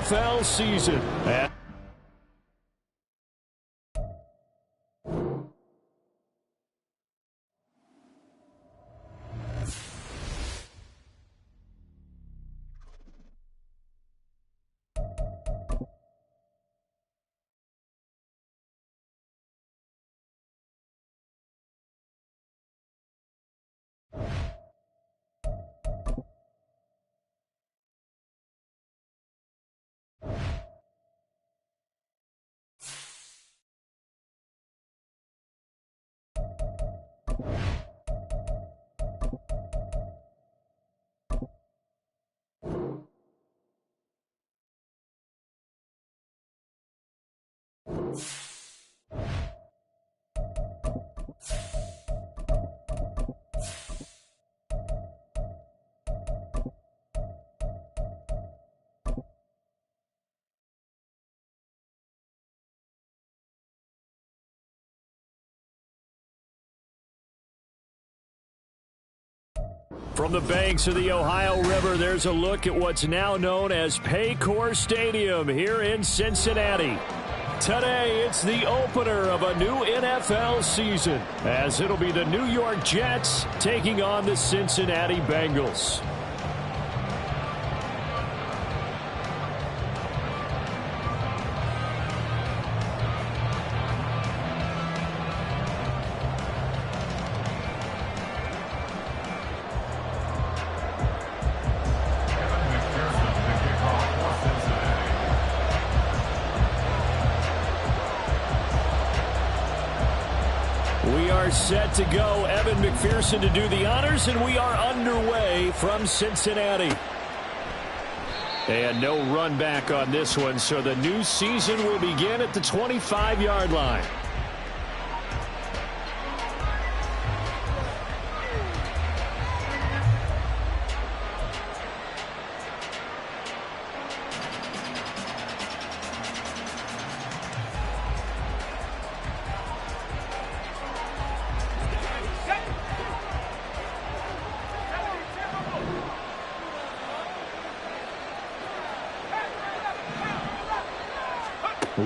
NFL season. From the banks of the Ohio River, there's a look at what's now known as Paycor Stadium here in Cincinnati. Today, it's the opener of a new NFL season, as it'll be the New York Jets taking on the Cincinnati Bengals. Set to go. Evan McPherson to do the honors, and we are underway from Cincinnati. And no run back on this one, so the new season will begin at the 25-yard line.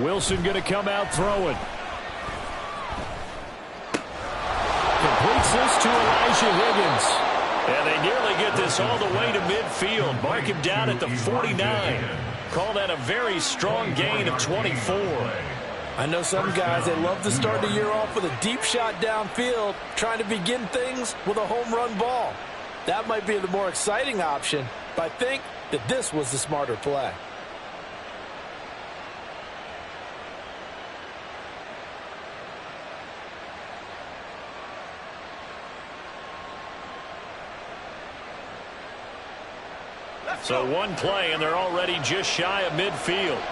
Wilson going to come out throwing. Completes this to Elijah Higgins. And they nearly get this all the way to midfield. Mark him down at the 49. Call that a very strong gain of 24. I know some guys, they love to start the year off with a deep shot downfield, trying to begin things with a home run ball. That might be the more exciting option, but I think that this was the smarter play. So one play, and they're already just shy of midfield.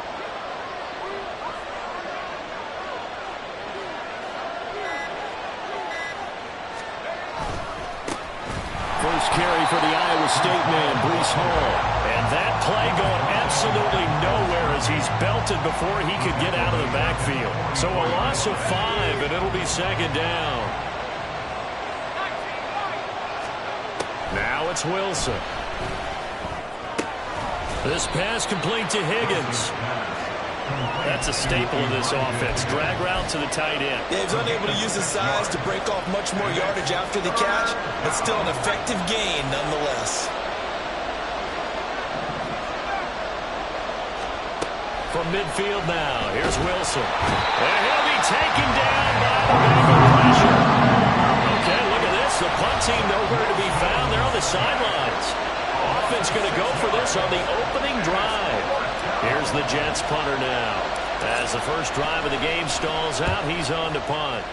First carry for the Iowa State man, Breece Hall. And that play going absolutely nowhere as he's belted before he could get out of the backfield. So a loss of 5, and it'll be second down. Now it's Wilson. This pass complete to Higgins. That's a staple of this offense. Drag route to the tight end. Yeah, he's unable to use his size to break off much more yardage after the catch, but still an effective gain nonetheless. From midfield now, here's Wilson. And he'll be taken down by the Bengal pressure. Okay, look at this. The punt team nowhere to be found. They're on the sidelines. Offense going to go for this on the opening drive. Here's the Jets punter now. As the first drive of the game stalls out, he's on to punt.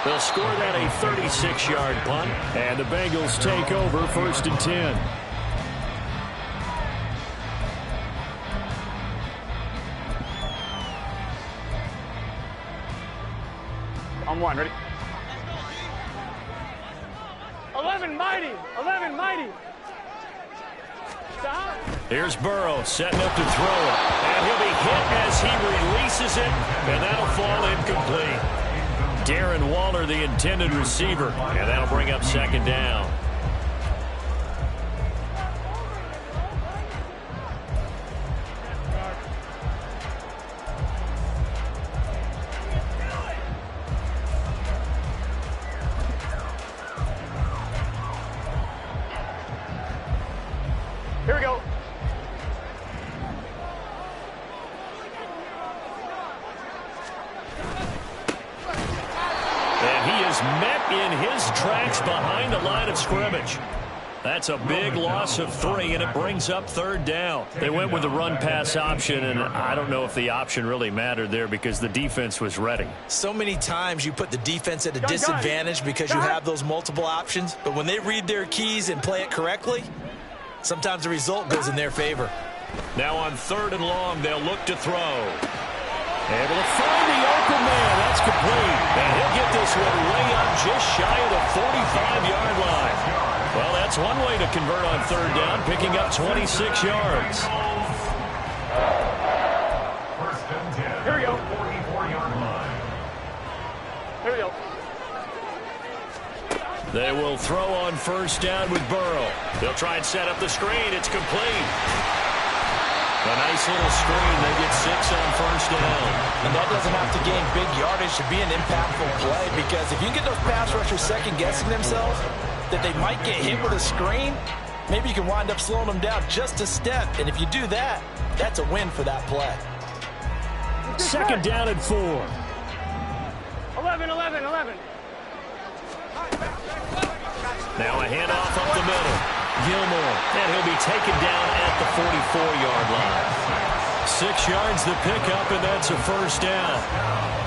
They'll score that a 36-yard punt, and the Bengals take over 1st and 10. On one, ready? 11 mighty, 11 mighty. Stop. Here's Burrow setting up to throw it. And he'll be hit as he releases it, and that'll fall incomplete. Darren Waller, the intended receiver, and that'll bring up second down. scrimmage. That's a big loss of 3, and it brings up 3rd down. They went with the run-pass option, and I don't know if the option really mattered there because the defense was ready. So many times you put the defense at a disadvantage because you have those multiple options, but when they read their keys and play it correctly, sometimes the result goes in their favor. Now on 3rd and long, they'll look to throw. Able to find the open man. That's complete. And he'll get this one way up just shy of the 45-yard line. Well, that's one way to convert on 3rd down, picking up 26 yards. Here we go. Here we go. They will throw on 1st down with Burrow. They'll try and set up the screen. It's complete. A nice little screen. They get 6 on 1st down. And that doesn't have to gain big yardage to be an impactful play, because if you can get those pass rushers second-guessing themselves that they might get hit with a screen, maybe you can wind up slowing them down just a step. And if you do that, that's a win for that play. 2nd down and 4. 11. Now a handoff up the middle. Gilmore, and he'll be taken down at the 44-yard line. 6 yards the pickup, and that's a 1st down.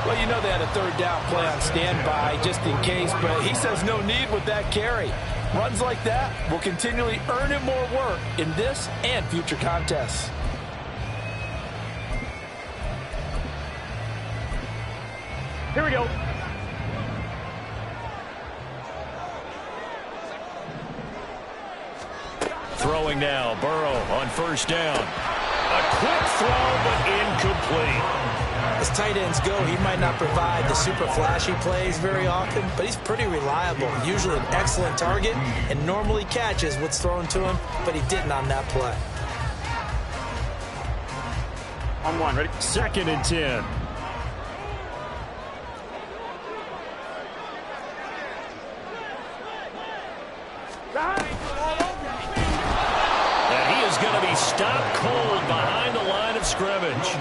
Well, you know they had a 3rd down play on standby just in case, but he says no need with that carry. Runs like that will continually earn him more work in this and future contests. Here we go. Throwing now, Burrow on 1st down. A quick throw, but incomplete. As tight ends go, he might not provide the super flashy plays very often, but he's pretty reliable. Usually an excellent target and normally catches what's thrown to him, but he didn't on that play. On 1, ready? 2nd and 10. Going to be stopped cold behind the line of scrimmage.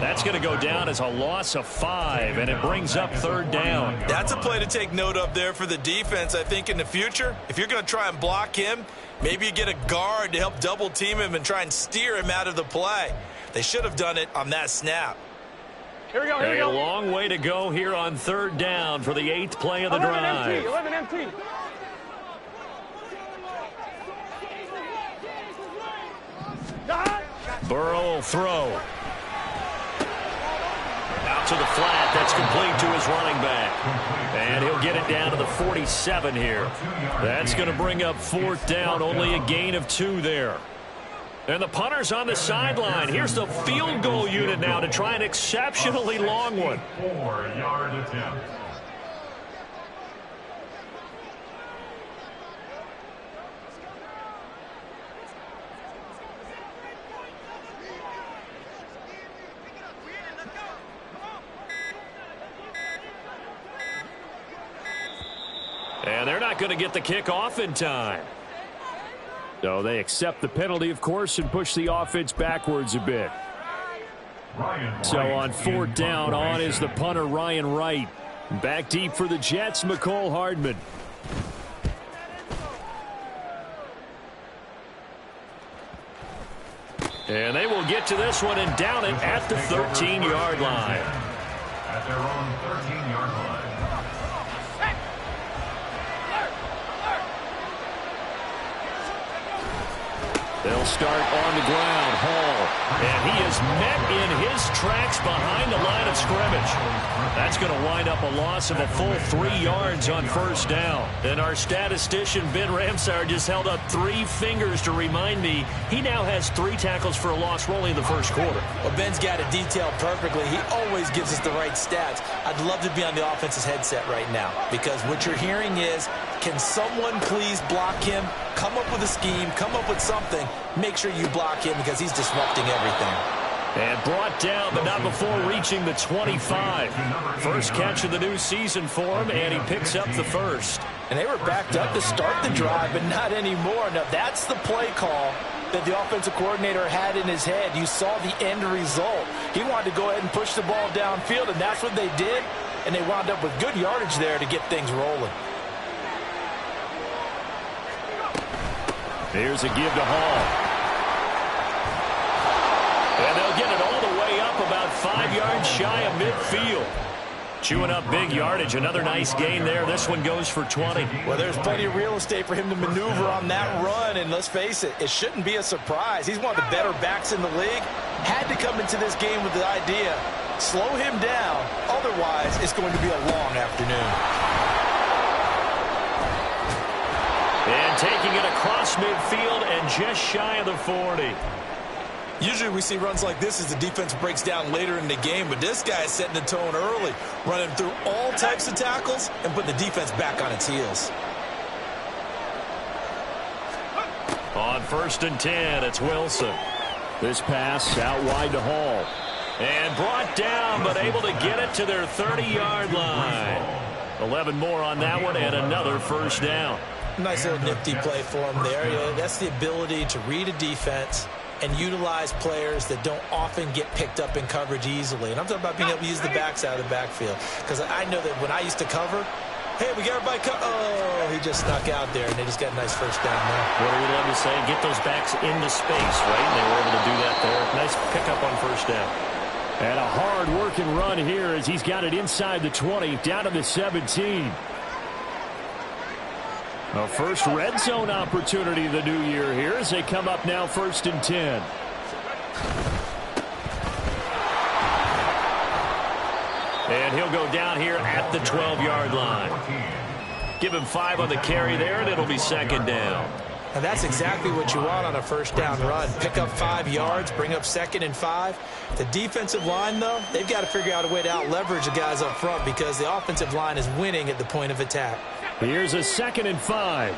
That's going to go down as a loss of 5, and it brings up 3rd down. That's a play to take note of there for the defense. I think in the future, if you're going to try and block him, maybe you get a guard to help double team him and try and steer him out of the play. They should have done it on that snap. Here we go. A long way to go here on 3rd down for the 8th play of the 11 drive. MT, 11 MT. Burrow will throw. Out to the flat. That's complete to his running back. And he'll get it down to the 47 here. That's going to bring up 4th down. Only a gain of 2 there. And the punter's on the sideline. Here's the field goal unit now to try an exceptionally long one. 4-yard attempt. And they're not going to get the kick off in time. So they accept the penalty, of course, and push the offense backwards a bit. So on 4th down, on is the punter, Ryan Wright. Back deep for the Jets, McCole Hardman. And they will get to this one and down it at the 13-yard line. At their own 13-yard line. They'll start on the ground. Hall. And he is met in his tracks behind the line of scrimmage. That's going to wind up a loss of a full 3 yards on 1st down. And our statistician, Ben Ramsar, just held up 3 fingers to remind me he now has 3 tackles for a loss rolling in the 1st quarter. Well, Ben's got it detailed perfectly. He always gives us the right stats. I'd love to be on the offense's headset right now, because what you're hearing is, can someone please block him? Come up with a scheme, come up with something. Make sure you block him because he's disrupting everything. And brought down, but not before reaching the 25. First catch of the new season for him, and he picks up the 1st. And they were backed up to start the drive, but not anymore. Now, that's the play call that the offensive coordinator had in his head. You saw the end result. He wanted to go ahead and push the ball downfield, and that's what they did. And they wound up with good yardage there to get things rolling. Here's a give to Hall. And they'll get it all the way up about 5 yards shy of midfield. Chewing up big yardage. Another nice gain there. This one goes for 20. Well, there's plenty of real estate for him to maneuver on that run. And let's face it, it shouldn't be a surprise. He's one of the better backs in the league. Had to come into this game with the idea, slow him down. Otherwise, it's going to be a long afternoon. And taking it across midfield and just shy of the 40. Usually we see runs like this as the defense breaks down later in the game, but this guy is setting the tone early, running through all types of tackles and putting the defense back on its heels. On 1st and 10, it's Wilson. This pass out wide to Hall. And brought down, but able to get it to their 30-yard line. 11 more on that one, and another first down. Nice little nifty play for him there. Yeah, that's the ability to read a defense and utilize players that don't often get picked up in coverage easily. And I'm talking about being able to use the backs out of the backfield. Because I know that when I used to cover, hey, we got everybody oh, he just snuck out there, and they just got a nice first down there. What do we love to say? Get those backs into space, right? And they were able to do that there. Nice pickup on first down. And a hard-working run here as he's got it inside the 20, down to the 17. A first red zone opportunity of the new year here as they come up now 1st and 10. And he'll go down here at the 12-yard line. Give him 5 on the carry there, and it'll be 2nd down. And that's exactly what you want on a first down run. Pick up 5 yards, bring up 2nd and 5. The defensive line, though, they've got to figure out a way to out-leverage the guys up front because the offensive line is winning at the point of attack. Here's a 2nd and 5.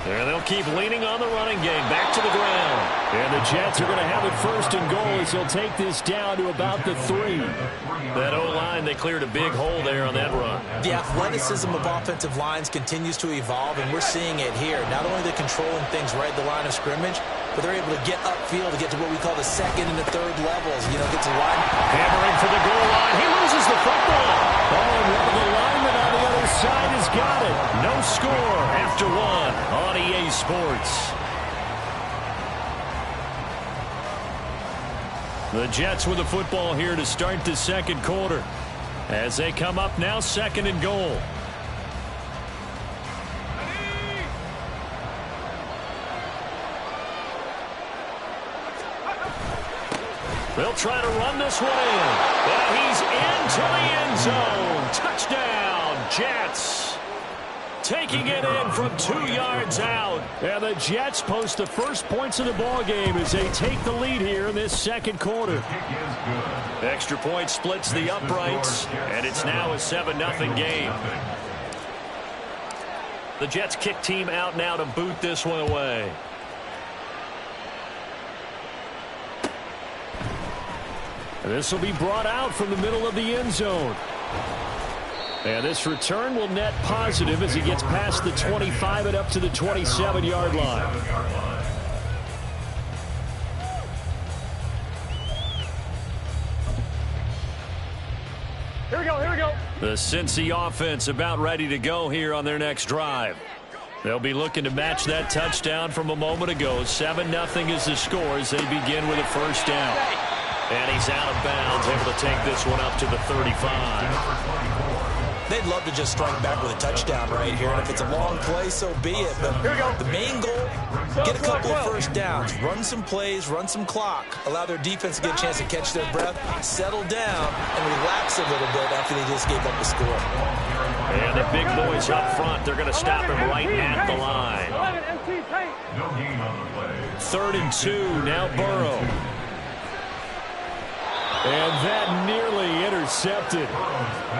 And they'll keep leaning on the running game. Back to the ground. And the Jets are going to have it 1st and goal as he'll take this down to about the 3. That O-line, they cleared a big hole there on that run. The athleticism of offensive lines continues to evolve, and we're seeing it here. Not only they're controlling things right at the line of scrimmage, but they're able to get upfield to get to what we call the 2nd and the 3rd levels. You know, get to line. Hammering for the goal line. He loses the football. Oh, and one of the linemen on the other side has got it. No score after 1 on EA Sports. The Jets with the football here to start the 2nd quarter. As they come up now 2nd and goal. They'll try to run this one in. And he's into the end zone. Touchdown, Jets. Taking it in from 2 yards out. And the Jets post the first points of the ball game as they take the lead here in this 2nd quarter. Extra point splits the uprights, and it's now a 7-0 game. The Jets kick team out now to boot this one away. This will be brought out from the middle of the end zone. And this return will net positive as he gets past the 25 and up to the 27-yard line. Here we go, here we go. The Cincy offense about ready to go here on their next drive. They'll be looking to match that touchdown from a moment ago. 7-0 is the score as they begin with a first down. And he's out of bounds, able to take this one up to the 35. They'd love to just strike back with a touchdown right here, and if it's a long play, so be it. But the main goal, get a couple of first downs, run some plays, run some clock, allow their defense to get a chance to catch their breath, settle down, and relax a little bit after they just gave up the score. And the big boys up front, they're going to stop him right at the line. No gain on the play. 3rd and 2, now Burrow. And that nearly intercepted.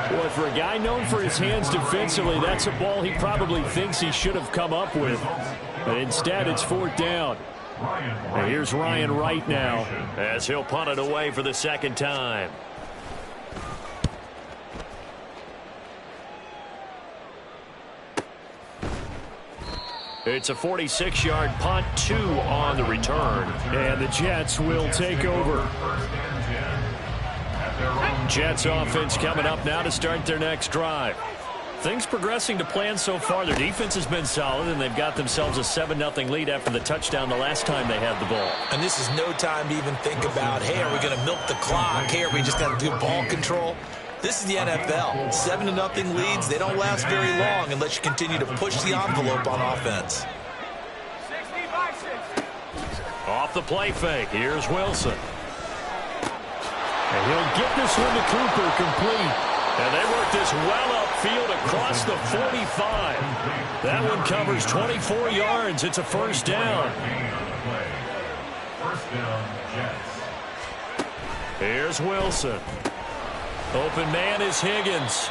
Boy, for a guy known for his hands defensively, that's a ball he probably thinks he should have come up with. But instead, it's 4th down. And here's Ryan Wright now, as he'll punt it away for the 2nd time. It's a 46-yard punt, 2 on the return. And the Jets will take over. Jets offense coming up now to start their next drive. things progressing to plan so far. Their defense has been solid, and they've got themselves a 7-0 lead after the touchdown the last time they had the ball. And this is no time to even think about, hey, are we going to milk the clock? Hey, are we just going to do ball control? This is the NFL. 7-0 leads, they don't last very long unless you continue to push the envelope on offense. Off the play fake, here's Wilson. And he'll get this one to Cooper, complete. And they work this well upfield across the 45. That one covers 24 yards. It's a first down. Here's Wilson. Open man is Higgins.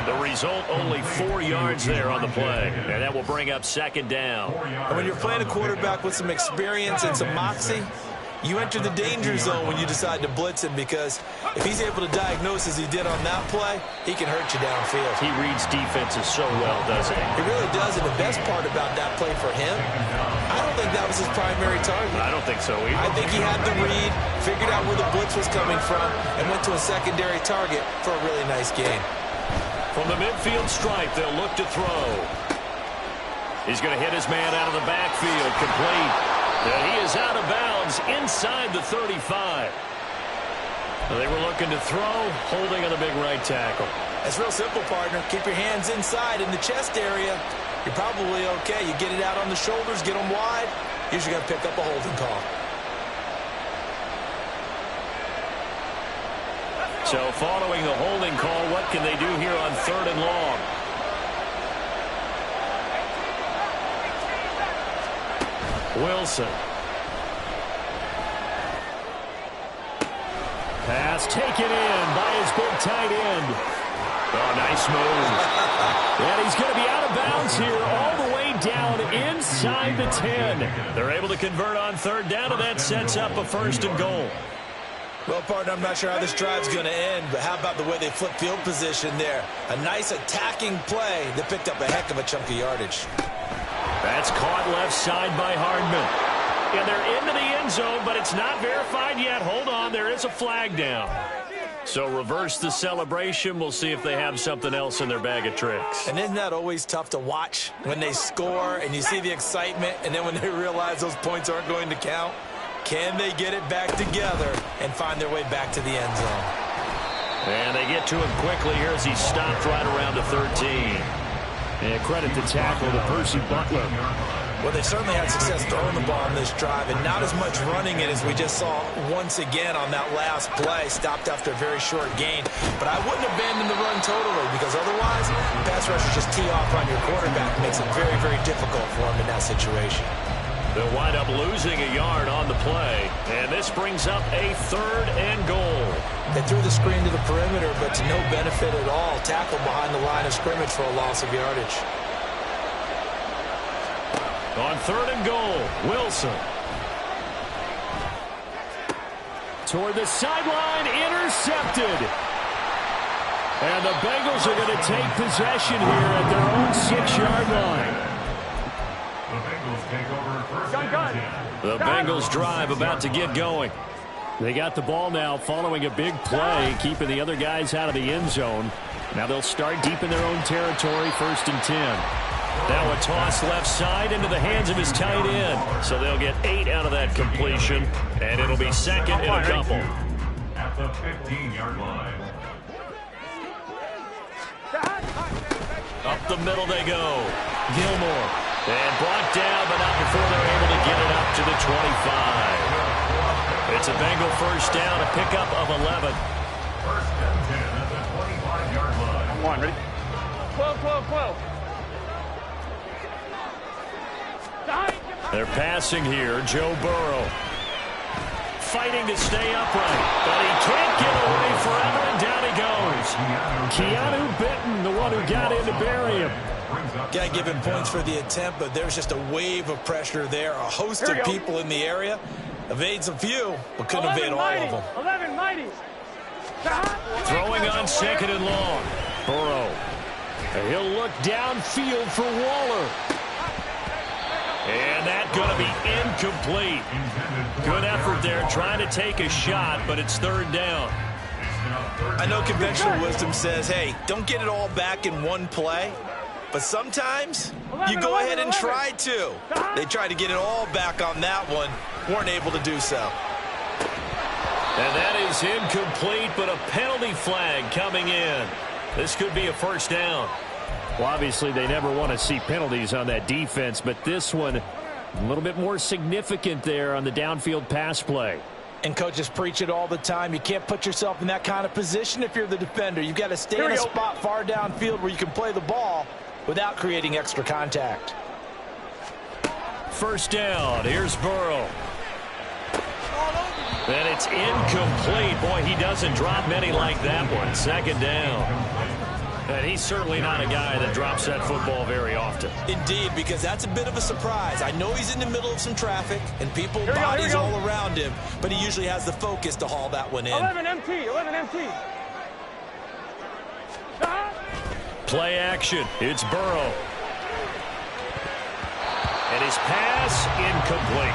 The result, only 4 yards there on the play. And that will bring up second down. And when you're playing a quarterback with some experience and some moxie, you enter the danger zone when you decide to blitz him, because if he's able to diagnose as he did on that play, he can hurt you downfield. He reads defenses so well, doesn't he? He really does, and the best part about that play for him, I don't think that was his primary target. I don't think so either. I think he had the read, figured out where the blitz was coming from, and went to a secondary target for a really nice gain. From the midfield stripe, they'll look to throw. He's going to hit his man out of the backfield, complete. And he is out of bounds inside the 35. They were looking to throw, holding on the big right tackle. It's real simple, partner. Keep your hands inside in the chest area. You're probably okay. You get it out on the shoulders, get them wide. Usually going to pick up a holding call. So following the holding call, what can they do here on 3rd and long? Wilson. Pass taken in by his big tight end. Oh, nice move. And he's going to be out of bounds here all the way down inside the 10. They're able to convert on 3rd down, and that sets up a 1st and goal. Well, partner, I'm not sure how this drive's going to end, but how about the way they flip field position there? A nice attacking play that picked up a heck of a chunk of yardage. That's caught left side by Hardman. And they're into the end zone, but it's not verified yet. Hold on, there is a flag down. So reverse the celebration. We'll see if they have something else in their bag of tricks. And isn't that always tough to watch when they score and you see the excitement, and then when they realize those points aren't going to count? Can they get it back together and find their way back to the end zone? And they get to him quickly here as he stopped right around the 13. And credit the tackle to Percy Butler. Well, they certainly had success throwing the ball on this drive, and not as much running it as we just saw once again on that last play. Stopped after a very short gain. But I wouldn't abandon the run totally, because otherwise, pass rushers just tee off on your quarterback. It makes it very, very difficult for him in that situation. They'll wind up losing a yard on the play, and this brings up a 3rd and goal. They threw the screen to the perimeter, but to no benefit at all. Tackled behind the line of scrimmage for a loss of yardage. On 3rd and goal, Wilson. Toward the sideline, intercepted. And the Bengals are going to take possession here at their own 6-yard line. The Bengals drive about to get going. They got the ball now following a big play, keeping the other guys out of the end zone. Now they'll start deep in their own territory, 1st and 10. Now a toss left side into the hands of his tight end. So they'll get 8 out of that completion, and it'll be 2nd and a couple. At the 15-yard line. Up the middle they go. Gilmore. And brought down, but not before they're able to get it up to the 25. It's a Bengal 1st down, a pickup of 11. 1st and 10 at the 25-yard line. Come on, ready? 12, 12, 12. They're passing here. Joe Burrow fighting to stay upright, but he can't get away forever, and down he goes. Keanu Benton, the one who got in to bury him. Got to give him points for the attempt, but there's just a wave of pressure there. A host of people in the area. Evades a few, but couldn't evade all of them. 11 mighty. Throwing on 2nd and long. Burrow. And he'll look downfield for Waller. And that's going to be incomplete. Good effort there trying to take a shot, but it's 3rd down. I know conventional wisdom says, hey, don't get it all back in one play. But sometimes you go ahead and try to. They tried to get it all back on that one. Weren't able to do so. And that is incomplete, but a penalty flag coming in. This could be a first down. Well, obviously, they never want to see penalties on that defense, but this one a little bit more significant there on the downfield pass play. And coaches preach it all the time. You can't put yourself in that kind of position if you're the defender. You've got to stay in a spot far downfield where you can play the ball without creating extra contact. First down. Here's Burrow. And it's incomplete. Boy, he doesn't drop many like that one. Second down. And he's certainly not a guy that drops that football very often. Indeed, because that's a bit of a surprise. I know he's in the middle of some traffic and people, bodies all around him, but he usually has the focus to haul that one in. 11 MT, 11 MT. Play action. It's Burrow. And his pass incomplete.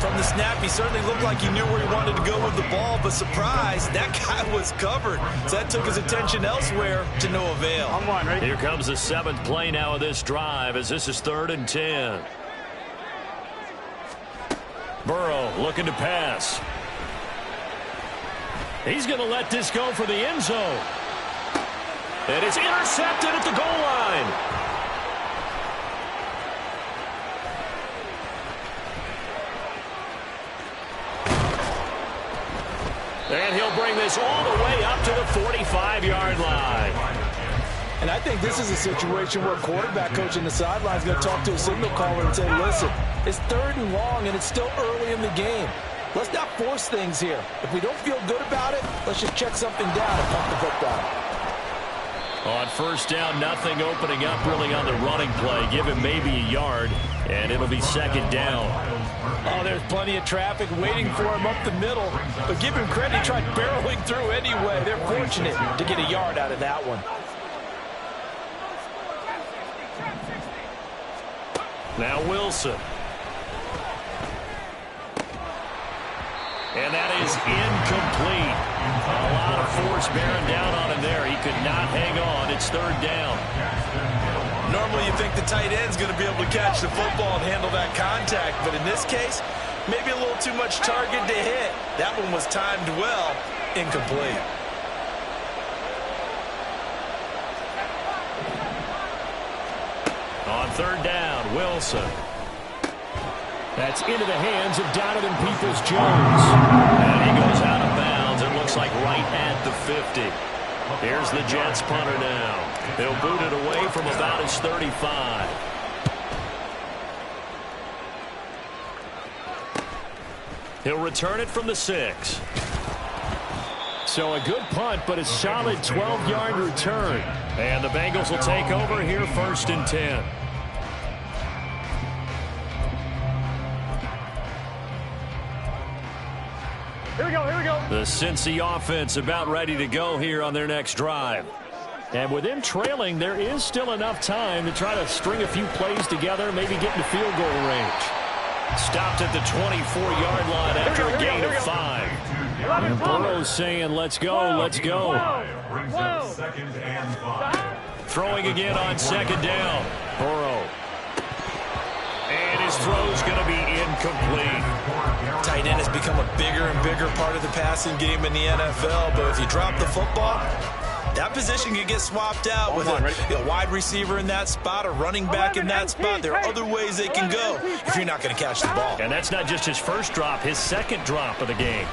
From the snap, he certainly looked like he knew where he wanted to go with the ball, but surprise, that guy was covered. So that took his attention elsewhere to no avail. I'm one, right? Here comes the 7th play now of this drive as this is 3rd and 10. Burrow looking to pass. He's going to let this go for the end zone. And it's intercepted at the goal line. And he'll bring this all the way up to the 45-yard line. And I think this is a situation where a quarterback coach in the sideline is going to talk to a signal caller and say, listen, it's 3rd and long and it's still early in the game. Let's not force things here. If we don't feel good about it, let's just check something down and pump the football. On first down, nothing opening up really on the running play. Give him maybe a yard, and it'll be 2nd down. Oh, there's plenty of traffic waiting for him up the middle. But give him credit, he tried barreling through anyway. They're fortunate to get a yard out of that one. Now Wilson. And that is incomplete. A lot of force bearing down on him there. He could not hang on. It's 3rd down. Normally you think the tight end's going to be able to catch the football and handle that contact. But in this case, maybe a little too much target to hit. That one was timed well. Incomplete. On 3rd down, Wilson. That's into the hands of Donovan Peoples-Jones. And he goes out of bounds. It looks like right at the 50. Here's the Jets punter now. He'll boot it away from about his 35. He'll return it from the 6. So a good punt, but a solid 12-yard return. And the Bengals will take over here 1st and 10. Here we go, here we go. The Cincy offense about ready to go here on their next drive. And with them trailing, there is still enough time to try to string a few plays together, maybe get into field goal range. Stopped at the 24-yard line after a gain of 5. And Burrow's saying, let's go, let's go. Throwing again on 2nd down. Burrow. And his throw's going to be incomplete. Tight end has become a bigger and bigger part of the passing game in the NFL. But if you drop the football, that position can get swapped out with a wide receiver in that spot, a running back in that spot. There are other ways they can go if you're not going to catch the ball. And that's not just his first drop, his 2nd drop of the game.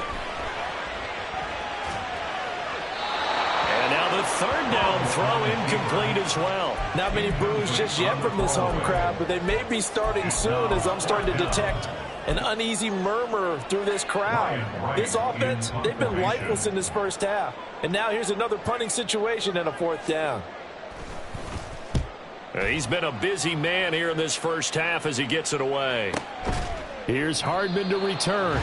And now the 3rd down throw incomplete as well. Not many boos just yet from this home crowd, but they may be starting soon as I'm starting to detect an uneasy murmur through this crowd. This offense, they've been lifeless in this first half. And now here's another punting situation and a 4th down. He's been a busy man here in this first half as he gets it away. Here's Hardman to return.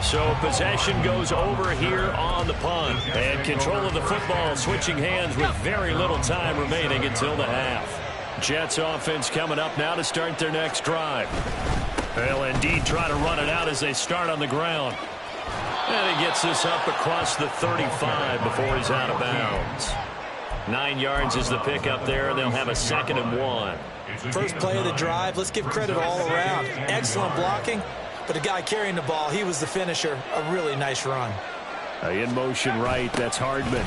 So possession goes over here on the punt. And control of the football switching hands with very little time remaining until the half. Jets offense coming up now to start their next drive. They'll indeed try to run it out as they start on the ground. And he gets this up across the 35 before he's out of bounds. 9 yards is the pickup there, and they'll have a 2nd and 1. First play of the drive, let's give credit all around. Excellent blocking, but the guy carrying the ball, he was the finisher. A really nice run. In motion right, that's Hardman.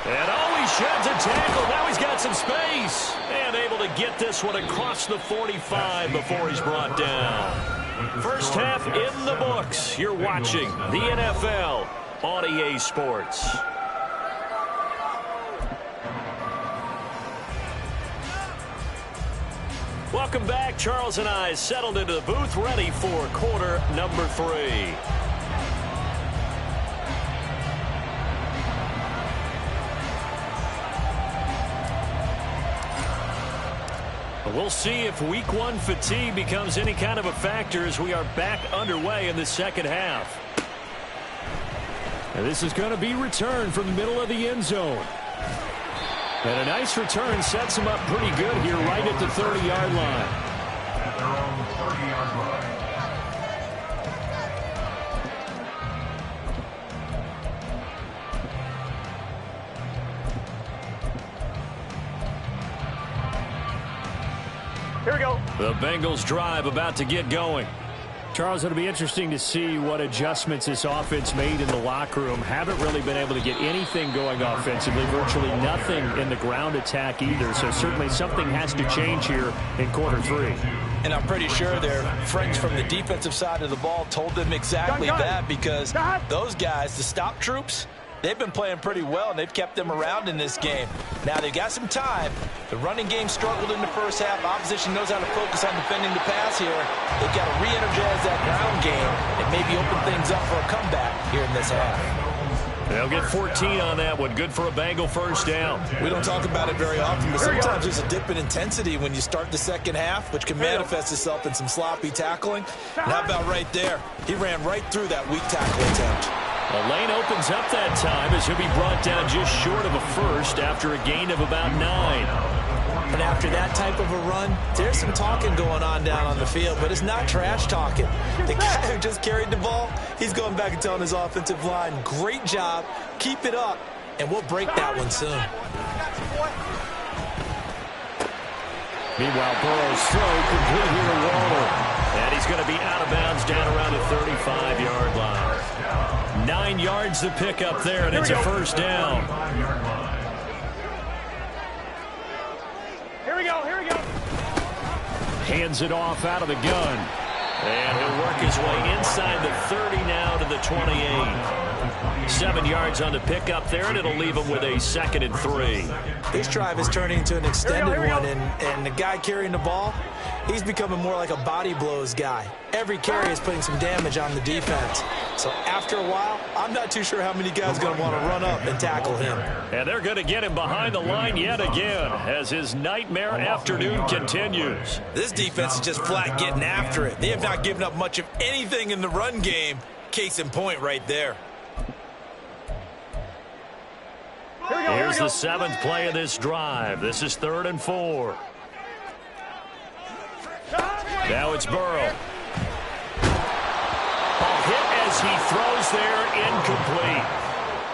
And he sheds a tackle. Now he's got some space. And able to get this one across the 45 before he's brought down. First half in the books. You're watching the NFL on EA Sports. Welcome back. Charles and I settled into the booth, ready for quarter number 3. We'll see if week 1 fatigue becomes any kind of a factor as we are back underway in the second half. And this is going to be returned from the middle of the end zone. And a nice return sets him up pretty good here right at the 30-yard line. At their own 30-yard line. Here we go. The Bengals drive about to get going. Charles, it'll be interesting to see what adjustments this offense made in the locker room. Haven't really been able to get anything going offensively, virtually nothing in the ground attack either. So certainly something has to change here in quarter 3. And I'm pretty sure their friends from the defensive side of the ball told them exactly that, because those guys, the stop troops, they've been playing pretty well, and they've kept them around in this game. Now, they've got some time. The running game struggled in the first half. Opposition knows how to focus on defending the pass here. They've got to re-energize that ground game and maybe open things up for a comeback here in this half. They'll get 14 on that one. Good for a Bengal first down. We don't talk about it very often, but sometimes there's a dip in intensity when you start the second half, which can manifest itself in some sloppy tackling. And how about right there? He ran right through that weak tackle attempt. The lane opens up that time as he'll be brought down just short of a first after a gain of about 9. And after that type of a run, there's some talking going on down on the field, but it's not trash talking. The guy who just carried the ball, he's going back and telling his offensive line, great job, keep it up, and we'll break that one soon. Meanwhile, Burrow's throw complete here to Waller. And he's going to be out of bounds down around the 35-yard line. 9 yards to pick up there, and it's a first down. Here we go. Here we go. Hands it off out of the gun. And he'll work his way inside the 30 now to the 28. 7 yards on the pickup there, and it'll leave him with a 2nd and 3. This drive is turning into an extended one, and the guy carrying the ball, he's becoming more like a body blows guy. Every carry is putting some damage on the defense. So after a while, I'm not too sure how many guys are going to want to run up and tackle him. And they're going to get him behind the line yet again as his nightmare afternoon continues. This defense is just flat getting after it. They have not given up much of anything in the run game. Case in point right there. Here's the 7th play of this drive. This is 3rd and 4. Now it's Burrow. Ball hit as he throws there, incomplete.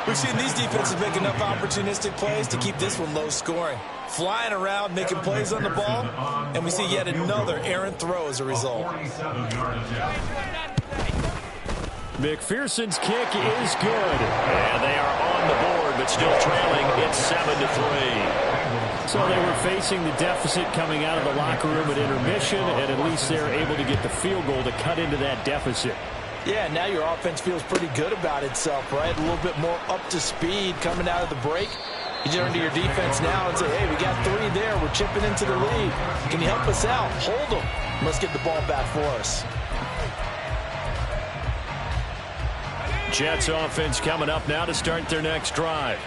We've seen these defenses make enough opportunistic plays to keep this one low scoring. Flying around, making plays on the ball, and we see yet another errant throw as a result. McPherson's kick is good. And they are on the board, but still trailing. It's 7-3. So they were facing the deficit coming out of the locker room at intermission, and at least they're able to get the field goal to cut into that deficit. Yeah, now your offense feels pretty good about itself, right? A little bit more up to speed coming out of the break. You turn to your defense now and say, hey, we got 3 there. We're chipping into the lead. Can you help us out? Hold them. Let's get the ball back for us. Jets offense coming up now to start their next drive.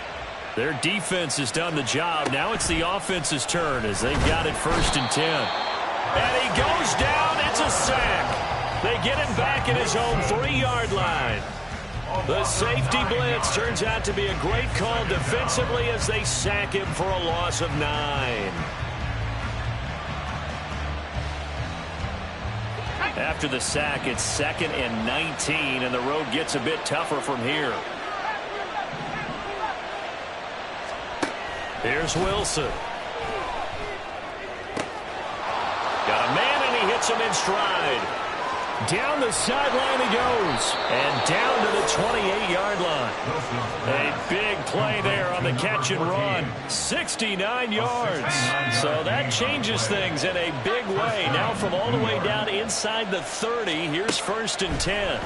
Their defense has done the job. Now it's the offense's turn as they've got it 1st and 10. And he goes down. It's a sack. They get him back at his own 3-yard line. The safety blitz turns out to be a great call defensively as they sack him for a loss of 9. After the sack, it's 2nd and 19, and the road gets a bit tougher from here. Here's Wilson. Got a man, and he hits him in stride. Down the sideline he goes. And down to the 28-yard line. A big play there on the catch and run. 69 yards. So that changes things in a big way. Now from all the way down inside the 30, here's 1st and 10.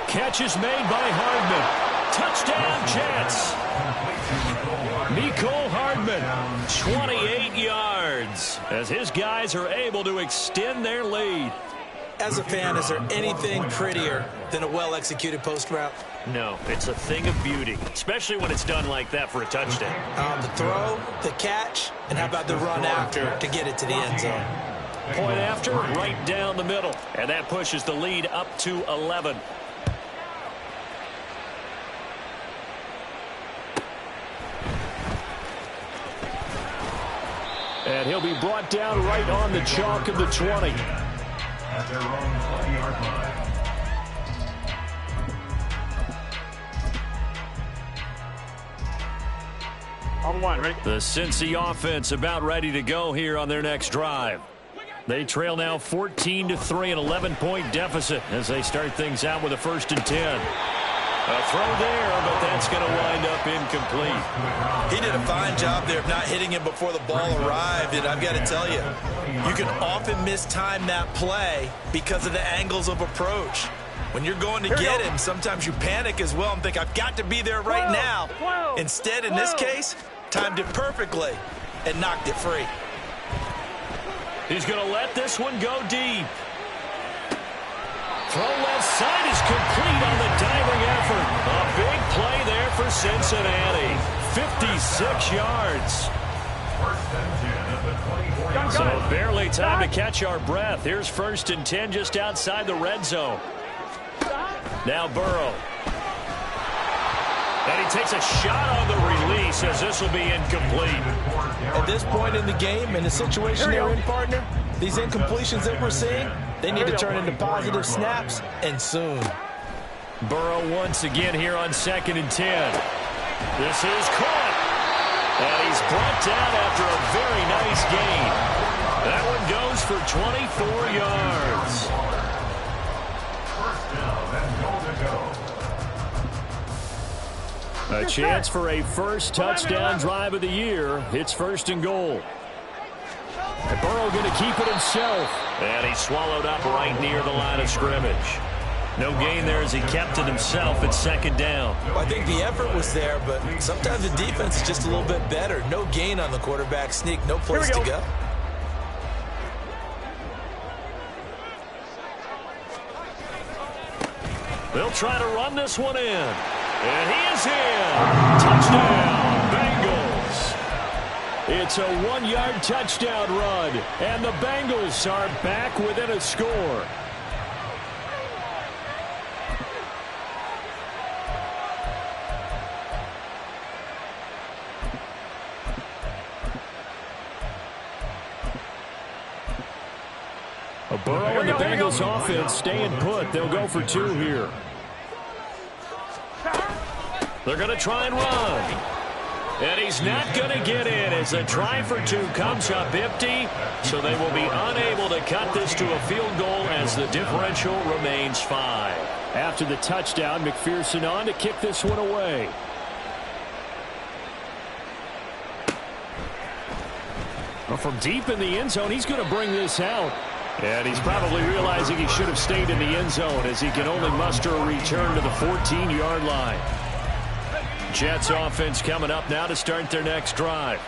Catch is made by Hardman. Touchdown, Jets. Mecole Hardman, 28 yards, as his guys are able to extend their lead. As a fan, is there anything prettier than a well-executed post route? No, it's a thing of beauty, especially when it's done like that for a touchdown. The throw, the catch, and how about the run after to get it to the end zone? Point after, right down the middle, and that pushes the lead up to 11. And he'll be brought down right on the chalk of the 20. At their own 20-yard line. On one, ready? The Cincy offense about ready to go here on their next drive. They trail now 14-3, an 11-point deficit as they start things out with a 1st and 10. A throw there, but that's going to wind up incomplete. He did a fine job there of not hitting him before the ball arrived, and I've got to tell you, you can often mistime that play because of the angles of approach. When you're going to get him, sometimes you panic as well and think, I've got to be there right now. Instead, in this case, timed it perfectly and knocked it free. He's going to let this one go deep. Throw left side is complete on the diving effort. A big play there for Cincinnati. 56 yards. 1st and 10 at the 24. So barely time to catch our breath. Here's 1st and 10 just outside the red zone. Now Burrow. And he takes a shot on the release as this will be incomplete. At this point in the game, in the situation they're in, partner, these incompletions that we're seeing, they need to turn into positive snaps, and soon. Burrow once again here on 2nd and 10. This is caught. And he's brought down after a very nice gain. That one goes for 24 yards. 1st down and goal to go. A chance for a first touchdown drive of the year. It's 1st and goal. And Burrow going to keep it himself. And he's swallowed up right near the line of scrimmage. No gain there as he kept it himself at 2nd down. Well, I think the effort was there, but sometimes the defense is just a little bit better. No gain on the quarterback sneak, no place to go. They'll try to run this one in. And he is in. Touchdown, Bengals. It's a 1-yard touchdown run, and the Bengals are back within a score. Burrow and the Bengals offense staying put. They'll go for 2 here. They're going to try and run. And he's not going to get in as the try for 2 comes up empty. So they will be unable to cut this to a field goal as the differential remains 5. After the touchdown, McPherson on to kick this one away. Well, from deep in the end zone, he's going to bring this out. And he's probably realizing he should have stayed in the end zone as he can only muster a return to the 14-yard line. Jets offense coming up now to start their next drive.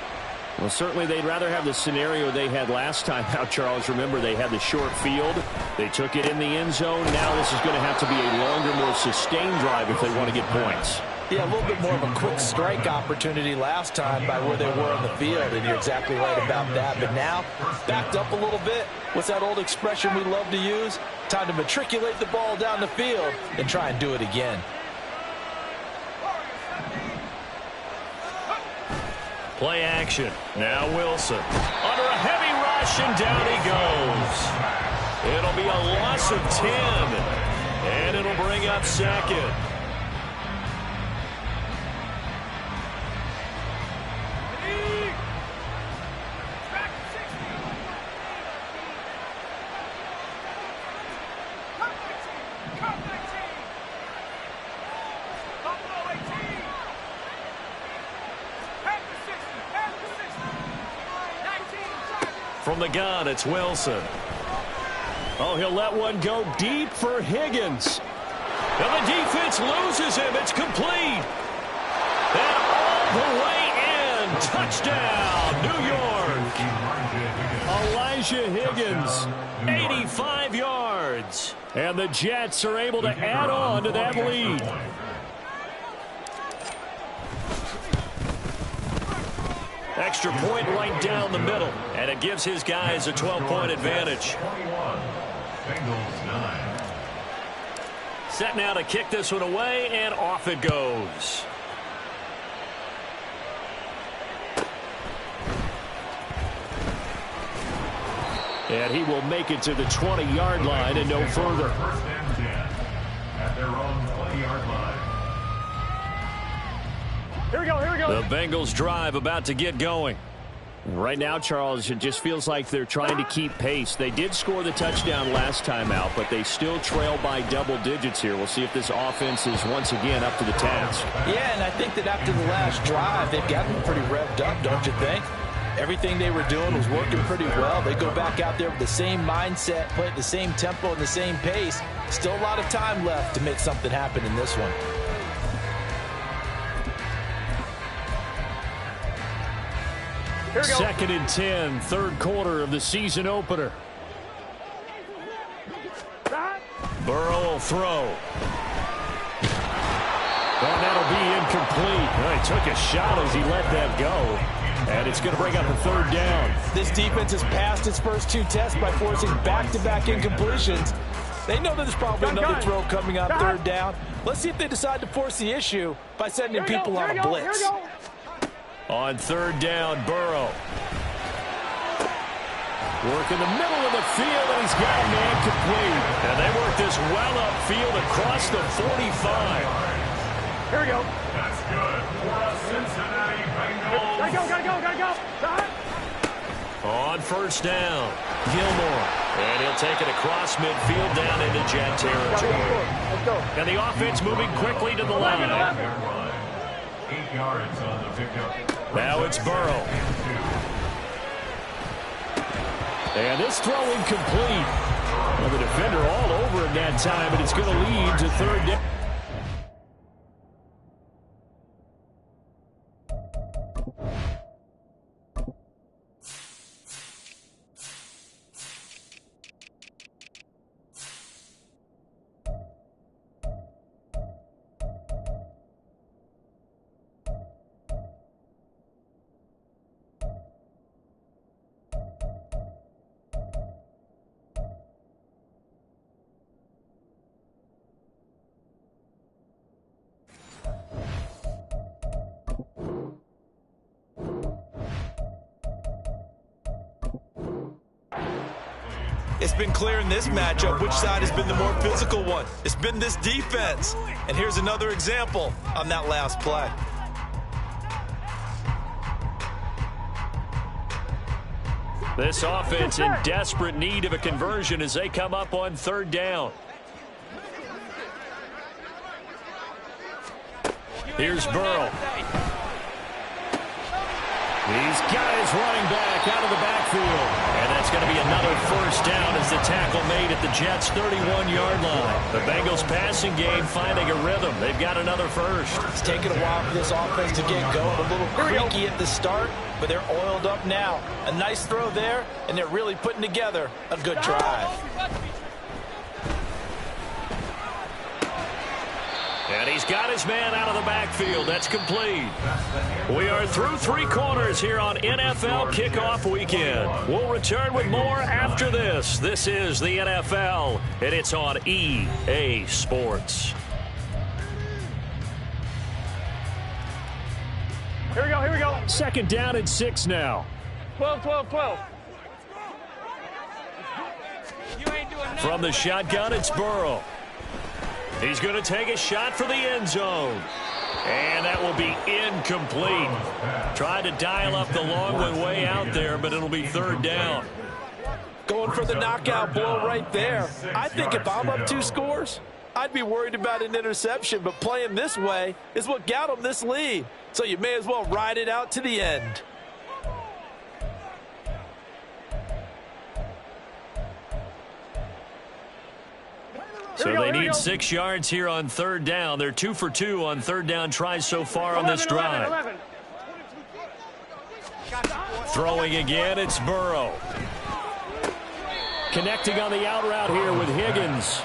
Well, certainly they'd rather have the scenario they had last time out, Charles. Remember, they had the short field. They took it in the end zone. Now this is going to have to be a longer, more sustained drive if they want to get points. Yeah, a little bit more of a quick strike opportunity last time by where they were on the field, and you're exactly right about that. But now, backed up a little bit. What's that old expression we love to use? Time to matriculate the ball down the field and try and do it again. Play action. Now Wilson. Under a heavy rush, and down he goes. It'll be a loss of 10, and it'll bring up second. From the gun, it's Wilson. Oh, he'll let one go deep for Higgins. And the defense loses him. It's complete. And all the way in. Touchdown, New York. Elijah Higgins. 85 yards. And the Jets are able to add on to that lead. Extra point right down the middle. And it gives his guys a 12-point advantage. Set now to kick this one away, and off it goes. And he will make it to the 20-yard line and no further. First and 10 at their own 20-yard line. Here we go, here we go. The Bengals drive about to get going. Right now, Charles, it just feels like they're trying to keep pace. They did score the touchdown last time out, but they still trail by double digits here. We'll see if this offense is once again up to the task. Yeah, and I think that after the last drive, they've gotten pretty revved up, don't you think? Everything they were doing was working pretty well. They go back out there with the same mindset, play at the same tempo and the same pace. Still a lot of time left to make something happen in this one. Here we go. 2nd and 10, third quarter of the season opener. Burrow will throw. And that'll be incomplete. Well, he took a shot as he let that go. And it's going to bring up a third down. This defense has passed its first two tests by forcing back-to-back incompletions. They know that there's probably another throw coming on third down. Let's see if they decide to force the issue by sending people on a blitz. On third down, Burrow. Work in the middle of the field, and he's got a man complete. And they work this well upfield across the 45. Here we go. That's good for a Cincinnati Bengals. Gotta go. On first down, Gilmore. And he'll take it across midfield down into Jet territory. Let's go. And the offense moving quickly to the line. 8 yards on the pickup. Now it's Burrow. And this throw incomplete. Well, the defender all over him that time, but it's going to lead to third down. It's been clear in this matchup which side has been the more physical one. It's been this defense. And here's another example on that last play. This offense in desperate need of a conversion as they come up on third down. Here's Burrow. He's got his running back out of the backfield. And that's going to be another first down as the tackle made at the Jets' 31-yard line. The Bengals passing game finding a rhythm. They've got another first. It's taken a while for this offense to get going. A little creaky at the start, but they're oiled up now. A nice throw there, and they're really putting together a good drive. And he's got his man out of the backfield. That's complete. We are through three quarters here on NFL Kickoff Weekend. We'll return with more after this. This is the NFL, and it's on EA Sports. Here we go. 2nd down and 6 now. 12. From the shotgun, it's Burrow. He's going to take a shot for the end zone. And that will be incomplete. Tried to dial up the long one way out there, but it'll be third down. Going for the knockout blow right there. I think if I'm up 2 scores, I'd be worried about an interception, but playing this way is what got him this lead. So you may as well ride it out to the end. So they need 6 yards here on third down. They're 2 for 2 on third down tries so far on this drive. Throwing again, it's Burrow. Connecting on the out route here with Higgins.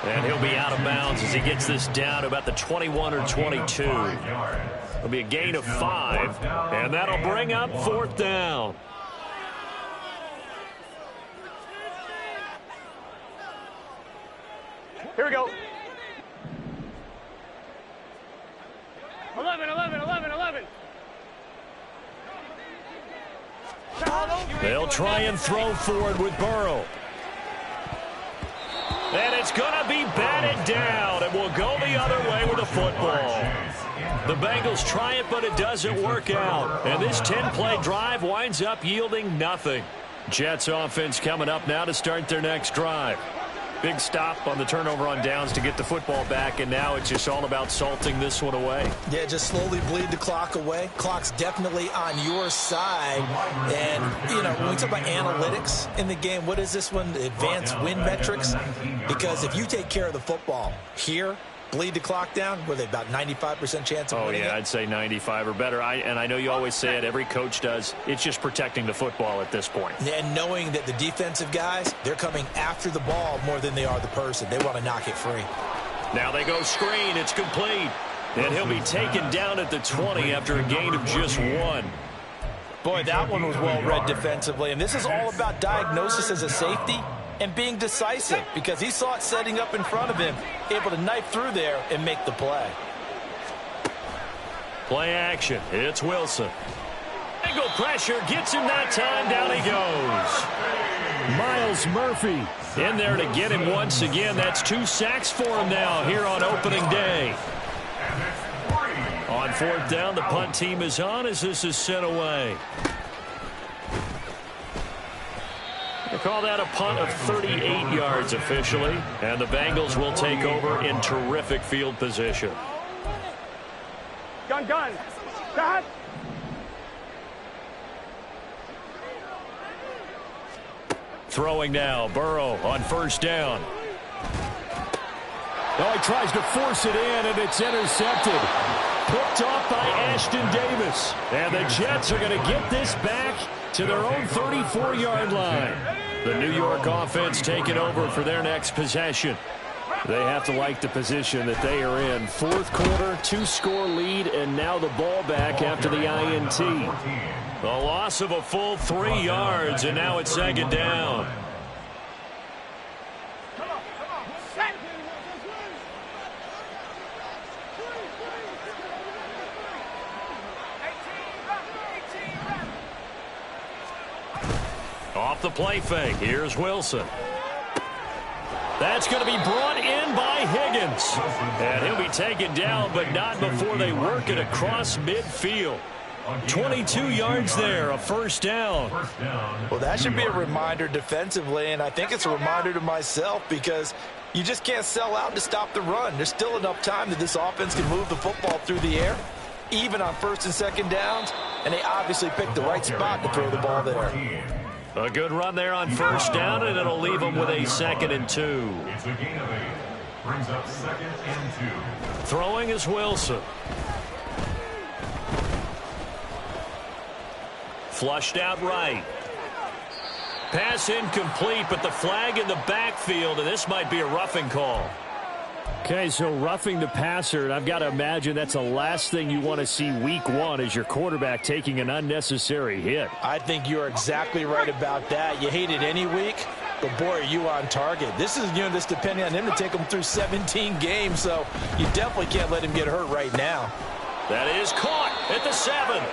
And he'll be out of bounds as he gets this down to about the 21 or 22. It'll be a gain of 5, and that'll bring up fourth down. Here we go. 11, 11, 11, 11. They'll try and throw forward with Burrow. And it's going to be batted down, and will go the other way with the football. The Bengals try it, but it doesn't work out. And this 10-play drive winds up yielding nothing. Jets offense coming up now to start their next drive. Big stop on the turnover on downs to get the football back, and now it's just all about salting this one away. Yeah, just slowly bleed the clock away. Clock's definitely on your side. And, you know, when we talk about analytics in the game, what is this one? Advanced win metrics? Because if you take care of the football here, bleed the clock down, were they about 95% chance of winning it? I'd say 95 or better. And I know you always say it, every coach does. It's just protecting the football at this point. And knowing that the defensive guys, they're coming after the ball more than they are the person. They want to knock it free. Now they go screen. It's complete. And he'll be taken down at the 20 after a gain of just 1. Boy, that one was well read defensively. And this is all about diagnosis as a safety and being decisive, because he saw it setting up in front of him, able to knife through there and make the play. Play action. It's Wilson. Angle pressure gets him that time. Down he goes. Miles Murphy in there to get him once again. That's 2 sacks for him now here on opening day. On fourth down, the punt team is on as this is sent away. They call that a punt of 38 yards officially, and the Bengals will take over in terrific field position. Gun, gun. Gun. Throwing now, Burrow on first down. Oh, he tries to force it in, and it's intercepted. Picked off by Ashton Davis. And the Jets are going to get this back to their own 34-yard line. The New York offense taking over for their next possession. They have to like the position that they are in. Fourth quarter, 2-score lead, and now the ball back after the INT. The loss of a full 3 yards, and now it's second down. Off the play fake, here's Wilson. That's going to be brought in by Higgins. And he'll be taken down, but not before they work it across midfield. 22 yards there, a first down. Well, that should be a reminder defensively, and I think it's a reminder to myself, because you just can't sell out to stop the run. There's still enough time that this offense can move the football through the air, even on first and second downs, and they obviously picked the right spot to throw the ball there. A good run there on first down, and it'll leave them with a 2nd and 2. It's a gain of 8. Brings up 2nd and 2. Throwing is Wilson. Flushed out right. Pass incomplete, but the flag in the backfield, and this might be a roughing call. Okay, so roughing the passer, and I've got to imagine that's the last thing you want to see week 1 as your quarterback taking an unnecessary hit. I think you're exactly right about that. You hate it any week, but boy, are you on target. This is, you know, this depending on him to take him through 17 games, so you definitely can't let him get hurt right now. That is caught at the 7.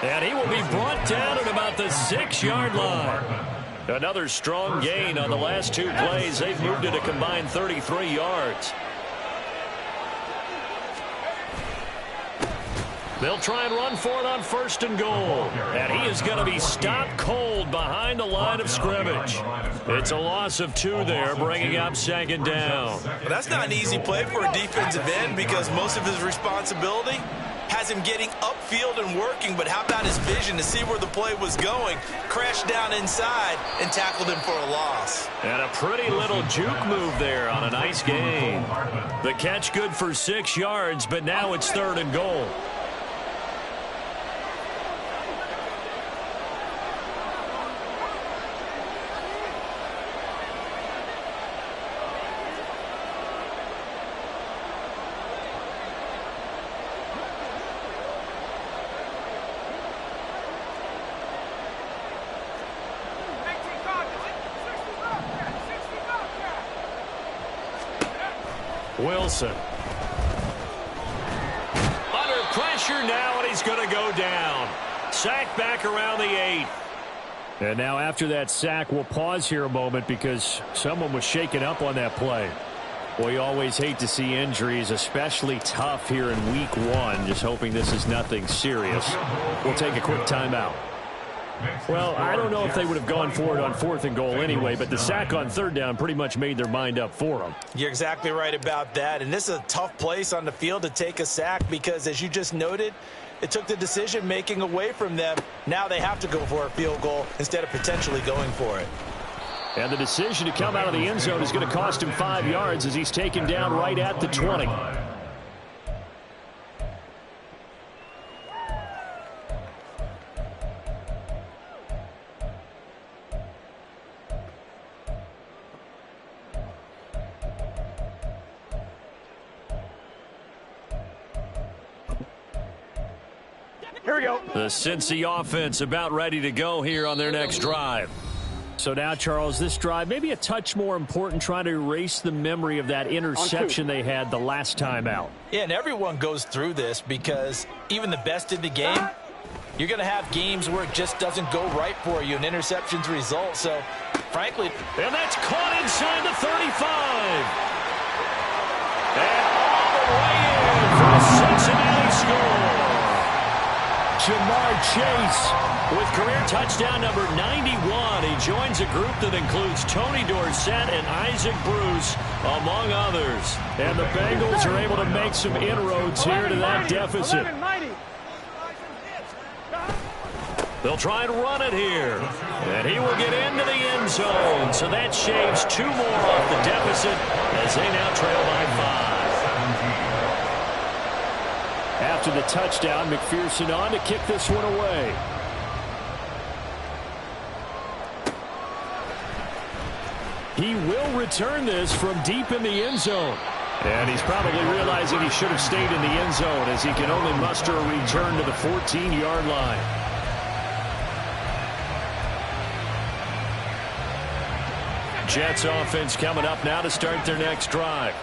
And he will be brought down at about the 6-yard line. Another strong gain on the last 2 plays. They've moved it a combined 33 yards. They'll try and run for it on 1st and goal. And he is going to be stopped cold behind the line of scrimmage. It's a loss of 2 there, bringing up 2nd down. Well, that's not an easy play for a defensive end because most of his responsibility has him getting upfield and working, but how about his vision to see where the play was going, crashed down inside, and tackled him for a loss. And a pretty little juke move there on a nice gain. The catch good for 6 yards, but now it's 3rd and goal. Wilson. Under pressure now, and he's going to go down. Sack back around the 8. And now after that sack, we'll pause here a moment because someone was shaken up on that play. Well, you always hate to see injuries, especially tough here in week 1. Just hoping this is nothing serious. We'll take a quick timeout. Well, I don't know if they would have gone for it on 4th and goal anyway, but the sack on 3rd down pretty much made their mind up for them. You're exactly right about that, and this is a tough place on the field to take a sack because, as you just noted, it took the decision-making away from them. Now they have to go for a field goal instead of potentially going for it. And the decision to come out of the end zone is going to cost him 5 yards as he's taken down right at the 20. Here we go. The Cincy offense about ready to go here on their next drive. So now, Charles, this drive maybe a touch more important, trying to erase the memory of that interception they had the last time out. Yeah, and everyone goes through this because even the best in the game, you're going to have games where it just doesn't go right for you, and interceptions result. So, frankly, and that's caught inside the 35. And all the way in for a Cincinnati score. Jamar Chase with career touchdown number 91. He joins a group that includes Tony Dorsett and Isaac Bruce, among others. And the Bengals are able to make some inroads here to that deficit. They'll try and run it here. And he will get into the end zone. So that shaves 2 more off the deficit as they now trail by 5. After the touchdown, McPherson on to kick this one away. He will return this from deep in the end zone. And he's probably realizing he should have stayed in the end zone as he can only muster a return to the 14-yard line. Jets offense coming up now to start their next drive.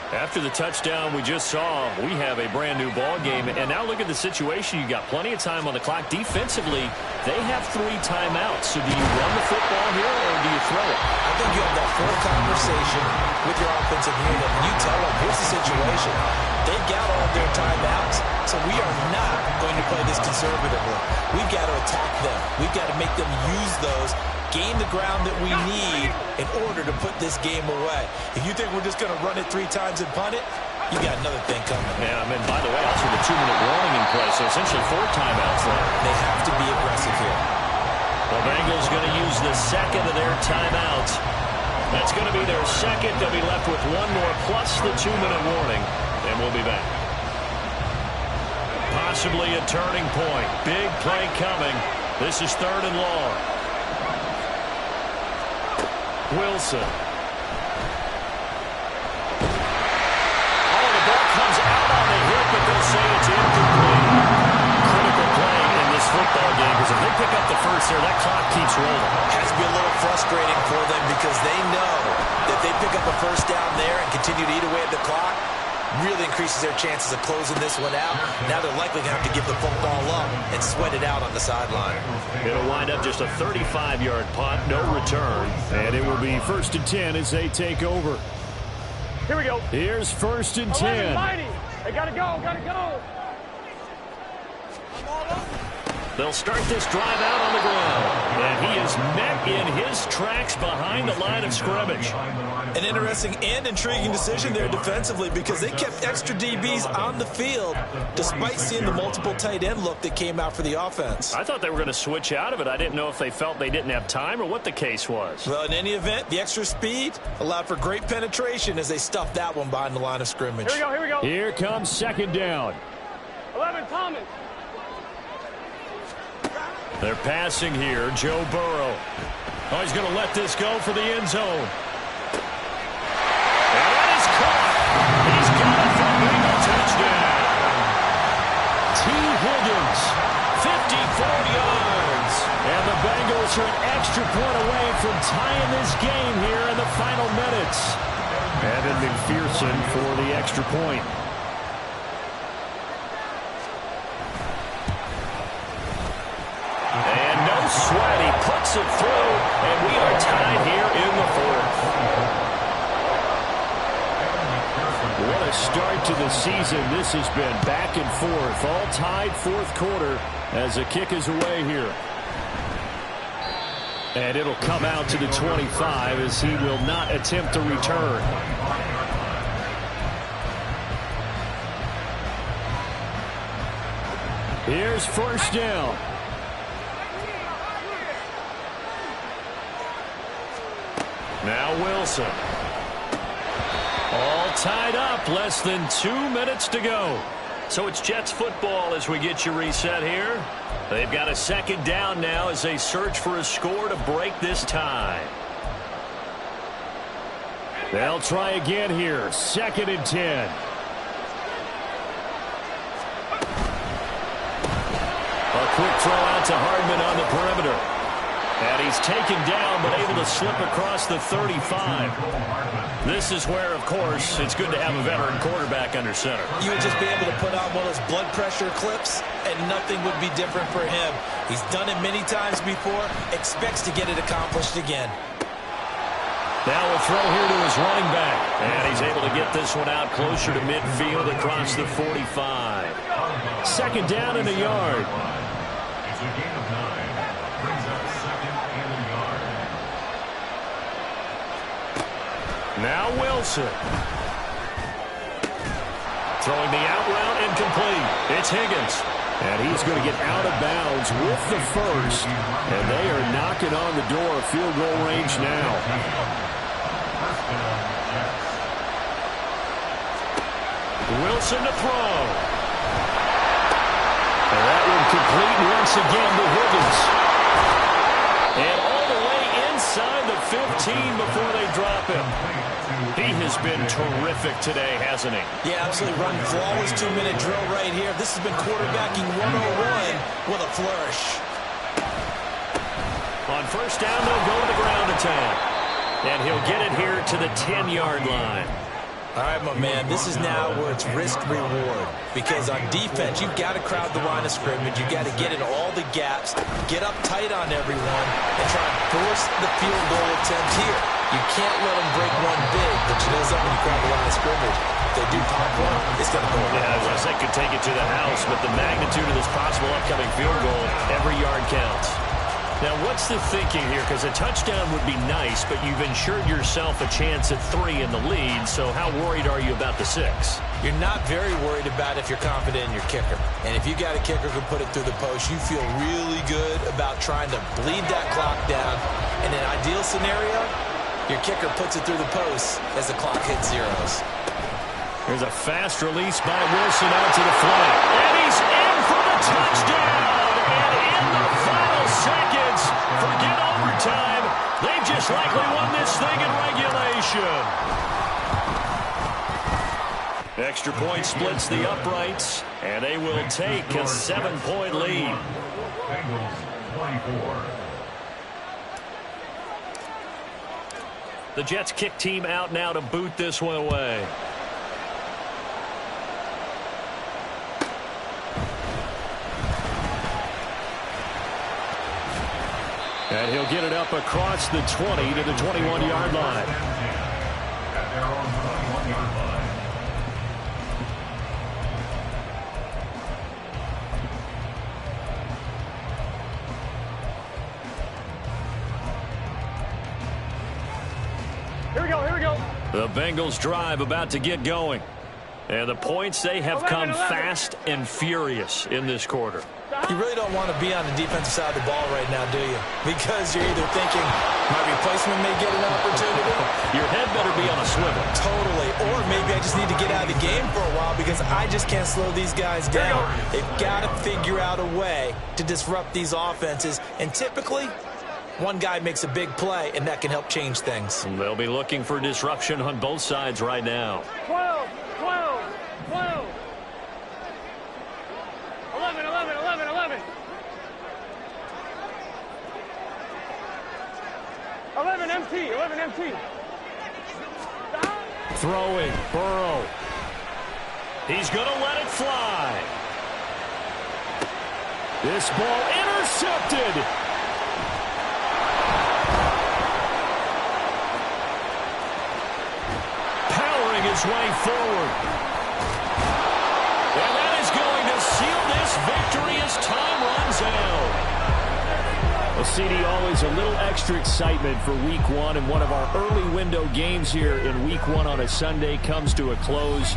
After the touchdown we just saw, we have a brand new ball game. And now look at the situation. You got plenty of time on the clock. Defensively, they have 3 timeouts. So do you run the football here or do you throw it? I think you have that full conversation with your offensive unit, and you tell them, here's the situation. They've got all their timeouts, so we are not going to play this conservatively. We've got to attack them. We've got to make them use those, gain the ground that we need in order to put this game away. If you think we're just going to run it 3 times and punt it, you got another thing coming. Yeah, I mean, by the way, also the 2-minute warning in play, so essentially 4 timeouts left. They have to be aggressive here. The Bengals going to use the second of their timeouts. That's going to be their second. They'll be left with 1 more plus the 2-minute warning, and we'll be back. Possibly a turning point. Big play coming. This is 3rd and long. Wilson. Oh, the ball comes out on the hit, but they'll say it's incomplete. Critical play in this football game because if they pick up the first there, that clock keeps rolling. Has to be a little frustrating for them because they know that they pick up a first down there and continue to eat away at the clock, really increases their chances of closing this one out. Now they're likely going to have to give the football up and sweat it out on the sideline. It'll wind up just a 35-yard punt, no return. And it will be 1st and 10 as they take over. Here we go. Here's 1st and 10. They gotta go, gotta go. They'll start this drive out on the ground. And he is met in his tracks behind the line of scrimmage. An interesting and intriguing decision there defensively because they kept extra DBs on the field despite seeing the multiple tight end look that came out for the offense. I thought they were going to switch out of it. I didn't know if they felt they didn't have time or what the case was. Well, in any event, the extra speed allowed for great penetration as they stuffed that one behind the line of scrimmage. Here we go, here we go. Here comes 2nd down. 11, Thomas. They're passing here. Joe Burrow. Oh, he's going to let this go for the end zone. And that is caught. He's got it for a Bengal touchdown. T. Higgins, 54 yards. And the Bengals are an extra point away from tying this game here in the final minutes. Evan McPherson for the extra point. And no sweat, he puts it through, and we are tied here in the 4th. What a start to the season. This has been back and forth, all tied 4th quarter as the kick is away here. And it'll come out to the 25 as he will not attempt to return. Here's 1st down. Now Wilson. All tied up. Less than 2 minutes to go. So it's Jets football as we get you reset here. They've got a 2nd down now as they search for a score to break this tie. They'll try again here. 2nd and 10. A quick throw out to Hardman on the perimeter. And he's taken down, but able to slip across the 35. This is where, of course, it's good to have a veteran quarterback under center. You would just be able to put on one of those blood pressure clips, and nothing would be different for him. He's done it many times before, expects to get it accomplished again. Now a throw here to his running back. And he's able to get this one out closer to midfield across the 45. 2nd down and a yard. It's a gain of 9. Brings up 2nd and a yard. Now Wilson. Throwing the out route incomplete. It's Higgins. And he's going to get out of bounds with the 1st. And they are knocking on the door of field goal range now. Wilson to throw. And that one complete once again to Higgins. And all the way inside the 15 before they drop him. He has been terrific today, hasn't he? Yeah, absolutely. Running flawless 2-minute drill right here. This has been quarterbacking 101 with a flourish. On 1st down, they'll go to the ground attack. And he'll get it here to the 10-yard line. All right, my man, this is now where it's risk-reward. Because on defense, you've got to crowd the line of scrimmage. You've got to get in all the gaps, get up tight on everyone, and try to force the field goal attempt here. You can't let them break one big, but you know something, when you crowd the line of scrimmage, if they do pop one, it's going to go away. Yeah, as I said, could take it to the house, but the magnitude of this possible upcoming field goal, every yard counts. Now, what's the thinking here? Because a touchdown would be nice, but you've ensured yourself a chance at 3 in the lead, so how worried are you about the 6? You're not very worried about if you're confident in your kicker. And if you got a kicker who put it through the post, you feel really good about trying to bleed that clock down. In an ideal scenario, your kicker puts it through the post as the clock hits zeros. There's a fast release by Wilson out to the flat. And he's in for the touchdown! And in the final seconds, forget overtime. They've just likely won this thing in regulation. Extra point splits the uprights, and they will take a 7-point lead. Bengals 24. The Jets kick team out now to boot this one away. And he'll get it up across the 20 to the 21-yard line. At their own 21-yard line. Here we go, here we go. The Bengals drive about to get going. And the points, they have come fast and furious in this quarter. You really don't want to be on the defensive side of the ball right now, do you? Because you're either thinking my replacement may get an opportunity. Your head better be on a swivel. Totally. Or maybe I just need to get out of the game for a while because I just can't slow these guys down. They've got to figure out a way to disrupt these offenses. And typically, one guy makes a big play, and that can help change things. They'll be looking for disruption on both sides right now. 12, 12, 12. 11, 11, 11, 11. 11 MT, 11 MT. Stop. Throwing, Burrow. He's going to let it fly. This ball intercepted. Powering his way forward. And that is going to seal this victory as time runs out. Well, CD, always a little extra excitement for Week 1, and one of our early window games here in Week 1 on a Sunday comes to a close.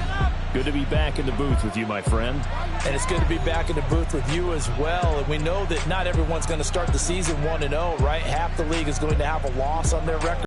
Good to be back in the booth with you, my friend. And it's good to be back in the booth with you as well. And we know that not everyone's going to start the season 1-0, right? Half the league is going to have a loss on their record.